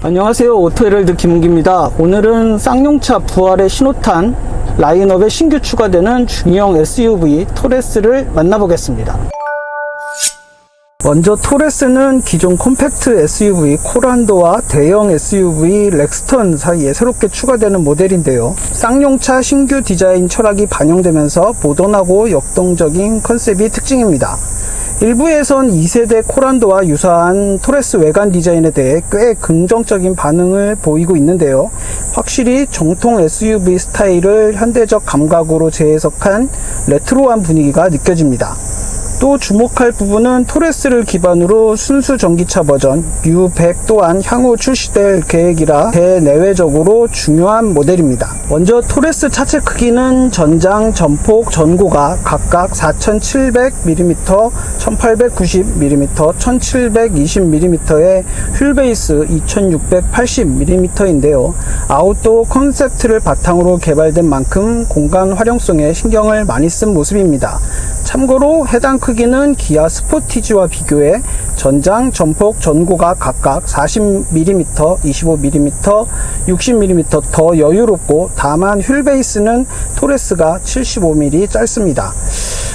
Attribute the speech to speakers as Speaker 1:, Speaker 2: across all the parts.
Speaker 1: 안녕하세요, 오토헤럴드 김은기입니다. 오늘은 쌍용차 부활의 신호탄 라인업에 신규 추가되는 중형 SUV 토레스를 만나보겠습니다. 먼저 토레스는 기존 컴팩트 SUV 코란도와 대형 SUV 렉스턴 사이에 새롭게 추가되는 모델인데요. 쌍용차 신규 디자인 철학이 반영되면서 모던하고 역동적인 컨셉이 특징입니다. 일부에선 2세대 코란도와 유사한 토레스 외관 디자인에 대해 꽤 긍정적인 반응을 보이고 있는데요. 확실히 정통 SUV 스타일을 현대적 감각으로 재해석한 레트로한 분위기가 느껴집니다. 또 주목할 부분은 토레스를 기반으로 순수 전기차 버전 U100 또한 향후 출시될 계획이라 대내외적으로 중요한 모델입니다. 먼저 토레스 차체 크기는 전장, 전폭, 전고가 각각 4700mm, 1890mm, 1720mm의 휠베이스 2680mm인데요. 아웃도어 컨셉트를 바탕으로 개발된 만큼 공간 활용성에 신경을 많이 쓴 모습입니다. 참고로 해당 크기는 기아 스포티지와 비교해 전장, 전폭, 전고가 각각 40mm, 25mm, 60mm 더 여유롭고 다만 휠베이스는 토레스가 75mm 짧습니다.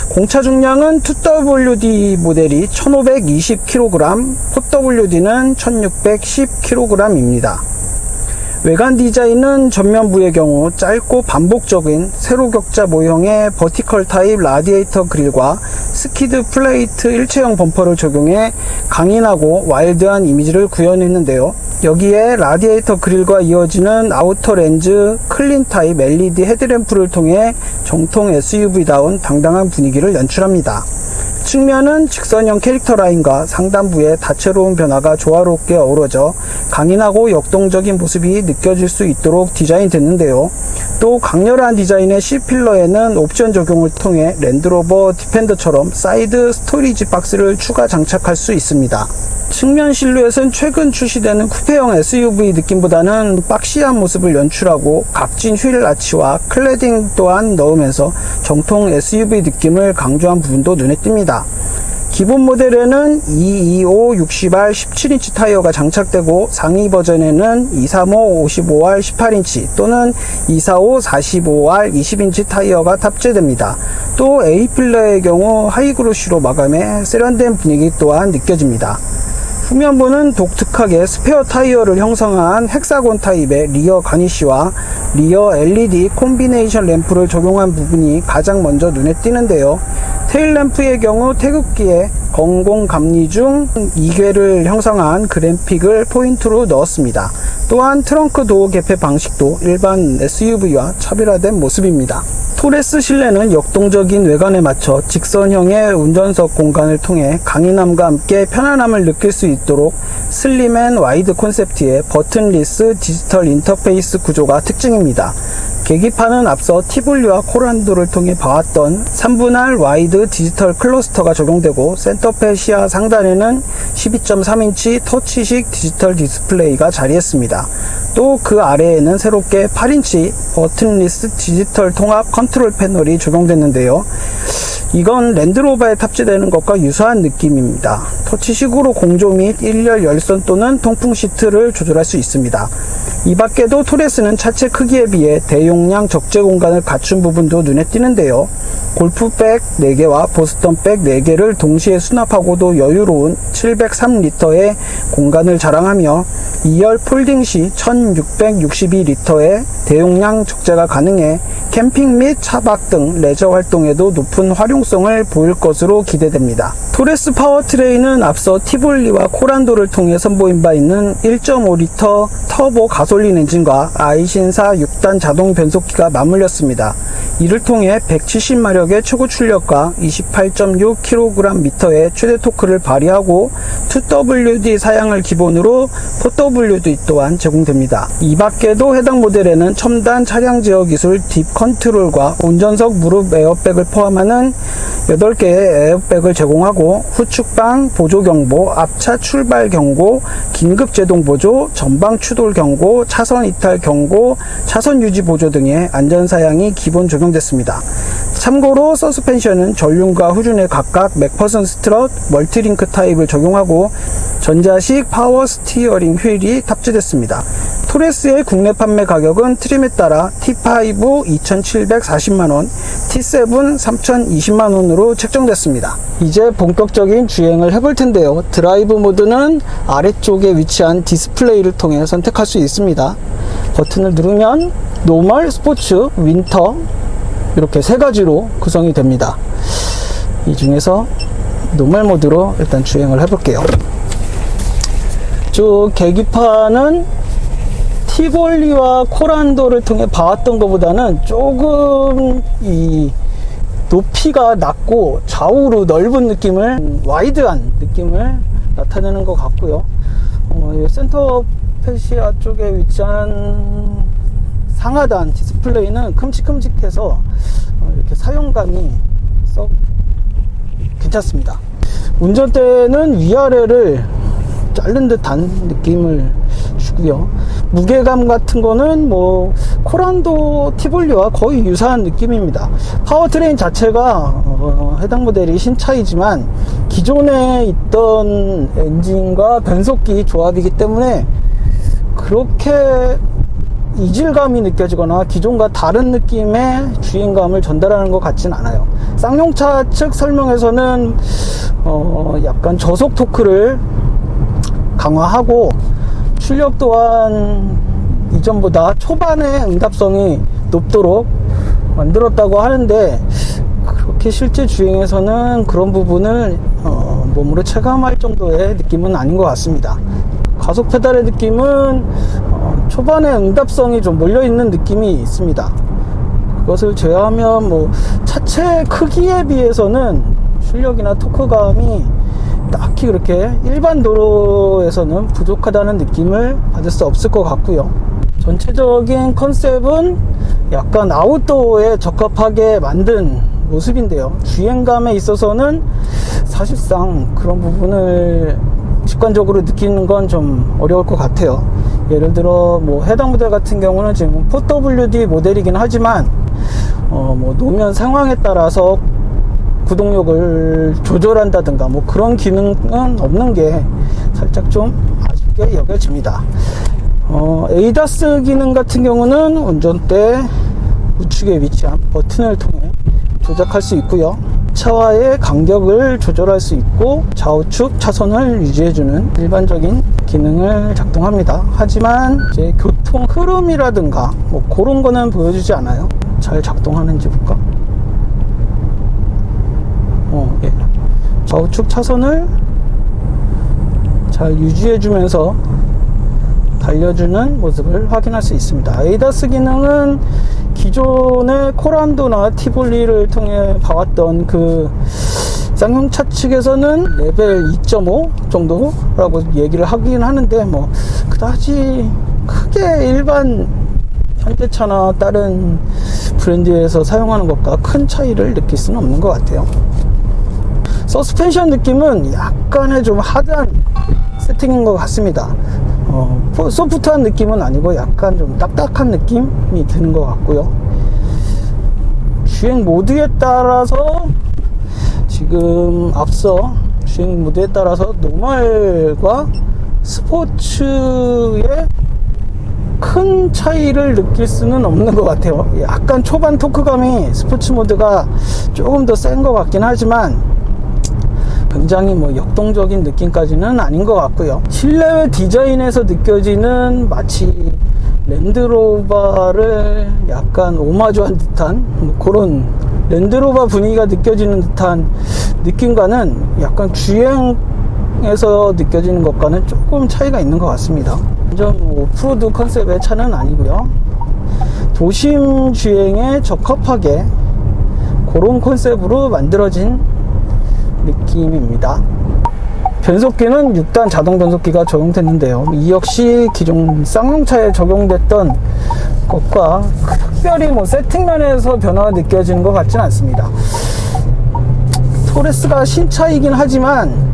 Speaker 1: 공차 중량은 2WD 모델이 1520kg, 4WD는 1610kg입니다. 외관 디자인은 전면부의 경우 짧고 반복적인 세로 격자 모형의 버티컬 타입 라디에이터 그릴과 스키드 플레이트 일체형 범퍼를 적용해 강인하고 와일드한 이미지를 구현했는데요. 여기에 라디에이터 그릴과 이어지는 아우터 렌즈 클린 타입 LED 헤드램프를 통해 정통 SUV다운 당당한 분위기를 연출합니다. 측면은 직선형 캐릭터 라인과 상단부의 다채로운 변화가 조화롭게 어우러져 강인하고 역동적인 모습이 느껴질 수 있도록 디자인됐는데요. 또 강렬한 디자인의 C필러에는 옵션 적용을 통해 랜드로버 디펜더처럼 사이드 스토리지 박스를 추가 장착할 수 있습니다. 측면 실루엣은 최근 출시되는 쿠페형 SUV 느낌보다는 박시한 모습을 연출하고 각진 휠 아치와 클래딩 또한 넣으면서 정통 SUV 느낌을 강조한 부분도 눈에 띕니다. 기본 모델에는 225 60R 17인치 타이어가 장착되고 상위 버전에는 235 55R 18인치 또는 245 45R 20인치 타이어가 탑재됩니다. 또 A필러의 경우 하이그로시로 마감해 세련된 분위기 또한 느껴집니다. 후면부는 독특하게 스페어 타이어를 형성한 헥사곤 타입의 리어 가니쉬와 리어 LED 콤비네이션 램프를 적용한 부분이 가장 먼저 눈에 띄는데요. 테일램프의 경우 태극기에 건공 감리 중 2궤를 형성한 그래픽을 포인트로 넣었습니다. 또한 트렁크 도어 개폐 방식도 일반 SUV와 차별화된 모습입니다. 토레스 실내는 역동적인 외관에 맞춰 직선형의 운전석 공간을 통해 강인함과 함께 편안함을 느낄 수 있도록 슬림 앤 와이드 콘셉트의 버튼리스 디지털 인터페이스 구조가 특징입니다. 계기판은 앞서 티볼리와 코란도를 통해 봐왔던 3분할 와이드 디지털 클러스터가 적용되고 센터페 시야 상단에는 12.3인치 터치식 디지털 디스플레이가 자리했습니다. 또 그 아래에는 새롭게 8인치 버튼리스 디지털 통합 컨트롤 패널이 적용됐는데요. 이건 랜드로버에 탑재되는 것과 유사한 느낌입니다. 터치식으로 공조 및 일렬 열선 또는 통풍 시트를 조절할 수 있습니다. 이 밖에도 토레스는 차체 크기에 비해 대용량 적재 공간을 갖춘 부분도 눈에 띄는데요. 골프백 4개와 보스턴백 4개를 동시에 수납하고도 여유로운 703리터의 공간을 자랑하며 2열 폴딩 시 1662리터의 대용량 적재가 가능해 캠핑 및 차박 등 레저 활동에도 높은 활용성을 보일 것으로 기대됩니다. 토레스 파워트레인은 앞서 티볼리와 코란도를 통해 선보인 바 있는 1.5리터 터보 가솔린 엔진과 아이신사 6단 자동 변속기가 맞물렸습니다. 이를 통해 170마력의 최고 출력과 28.6kgm의 최대 토크를 발휘하고 2WD 사양을 기본으로 4WD 또한 제공됩니다. 이 밖에도 해당 모델에는 첨단 차량 제어 기술 딥 컨트롤과 운전석 무릎 에어백을 포함하는 8개의 에어백을 제공하고 후측방 보조 경보, 앞차 출발 경고, 긴급 제동 보조, 전방 추돌 경고, 차선 이탈 경고, 차선 유지 보조 등의 안전 사양이 기본 적용됐습니다. 참고로 서스펜션은 전륜과 후륜에 각각 맥퍼슨 스트럿, 멀티링크 타입을 적용하고 전자식 파워 스티어링 휠이 탑재됐습니다. 토레스의 국내 판매 가격은 트림에 따라 T5 2,740만원, T7 3,020만원으로 책정됐습니다. 이제 본격적인 주행을 해볼 텐데요. 드라이브 모드는 아래쪽에 위치한 디스플레이를 통해 선택할 수 있습니다. 버튼을 누르면 노멀, 스포츠, 윈터 이렇게 세 가지로 구성이 됩니다. 이 중에서 노멀 모드로 일단 주행을 해볼게요. 쭉 계기판은 티볼리와 코란도를 통해 봐왔던 것보다는 조금 이 높이가 낮고 좌우로 넓은 느낌을, 와이드한 느낌을 나타내는 것 같고요. 센터 페시아 쪽에 위치한 상하단 디스플레이는 큼직큼직해서 이렇게 사용감이 썩 괜찮습니다. 운전대는 위아래를 자른 듯한 느낌을 주고요. 무게감 같은 거는 뭐 코란도 티볼리와 거의 유사한 느낌입니다. 파워트레인 자체가 해당 모델이 신차이지만 기존에 있던 엔진과 변속기 조합이기 때문에 그렇게 이질감이 느껴지거나 기존과 다른 느낌의 주행감을 전달하는 것 같진 않아요. 쌍용차 측 설명에서는 약간 저속 토크를 강화하고 출력 또한 이전보다 초반의 응답성이 높도록 만들었다고 하는데, 그렇게 실제 주행에서는 그런 부분을 몸으로 체감할 정도의 느낌은 아닌 것 같습니다. 가속 페달의 느낌은 초반에 응답성이 좀 몰려있는 느낌이 있습니다. 그것을 제외하면 뭐 차체 크기에 비해서는 출력이나 토크감이 딱히 그렇게 일반 도로에서는 부족하다는 느낌을 받을 수 없을 것 같고요. 전체적인 컨셉은 약간 아웃도어에 적합하게 만든 모습인데요. 주행감에 있어서는 사실상 그런 부분을 직관적으로 느끼는 건 좀 어려울 것 같아요. 예를 들어 뭐 해당 모델 같은 경우는 지금 4WD 모델이긴 하지만 뭐 노면 상황에 따라서 구동력을 조절한다든가 뭐 그런 기능은 없는 게 살짝 좀 아쉽게 여겨집니다. 에이다스 기능 같은 경우는 운전대 우측에 위치한 버튼을 통해 조작할 수 있고요. 차와의 간격을 조절할 수 있고 좌우측 차선을 유지해주는 일반적인 기능을 작동합니다. 하지만 이제 교통 흐름이라든가 뭐 그런 거는 보여주지 않아요. 잘 작동하는지 볼까? 예. 좌우측 차선을 잘 유지해주면서 달려주는 모습을 확인할 수 있습니다. 에이다스 기능은 기존의 코란도나 티볼리를 통해 봐왔던 그 쌍용차 측에서는 레벨 2.5 정도라고 얘기를 하긴 하는데 뭐 그다지 크게 일반 현대차나 다른 브랜드에서 사용하는 것과 큰 차이를 느낄 수는 없는 것 같아요. 서스펜션 느낌은 약간의 좀 하드한 세팅인 것 같습니다. 소프트한 느낌은 아니고 약간 좀 딱딱한 느낌이 드는 것 같고요. 주행 모드에 따라서 지금 앞서 주행 모드에 따라서 노멀과 스포츠의 큰 차이를 느낄 수는 없는 것 같아요. 약간 초반 토크감이 스포츠 모드가 조금 더 센 것 같긴 하지만 굉장히 뭐 역동적인 느낌까지는 아닌 것 같고요. 실내외 디자인에서 느껴지는 마치 랜드로버를 약간 오마주한 듯한 뭐 그런 랜드로버 분위기가 느껴지는 듯한 느낌과는 약간 주행에서 느껴지는 것과는 조금 차이가 있는 것 같습니다. 완전 오프로드 컨셉의 차는 아니고요. 도심 주행에 적합하게 그런 컨셉으로 만들어진 느낌입니다. 변속기는 6단 자동 변속기가 적용됐는데요. 이 역시 기존 쌍용차에 적용됐던 것과 특별히 뭐 세팅면에서 변화가 느껴지는 것 같지는 않습니다. 토레스가 신차이긴 하지만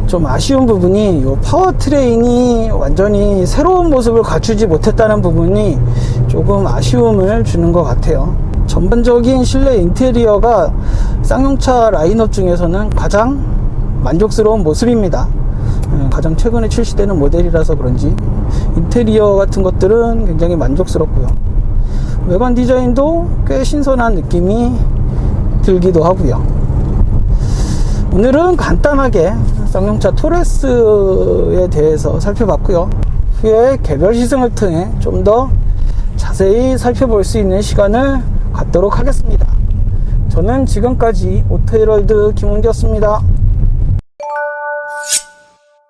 Speaker 1: 좀 아쉬운 부분이 이 파워트레인이 완전히 새로운 모습을 갖추지 못했다는 부분이 조금 아쉬움을 주는 것 같아요. 전반적인 실내 인테리어가 쌍용차 라인업 중에서는 가장 만족스러운 모습입니다. 가장 최근에 출시되는 모델이라서 그런지 인테리어 같은 것들은 굉장히 만족스럽고요. 외관 디자인도 꽤 신선한 느낌이 들기도 하고요. 오늘은 간단하게 쌍용차 토레스에 대해서 살펴봤고요. 후에 개별 시승을 통해 좀 더 자세히 살펴볼 수 있는 시간을 갖도록 하겠습니다. 저는 지금까지 오토헤럴드 김은기였습니다.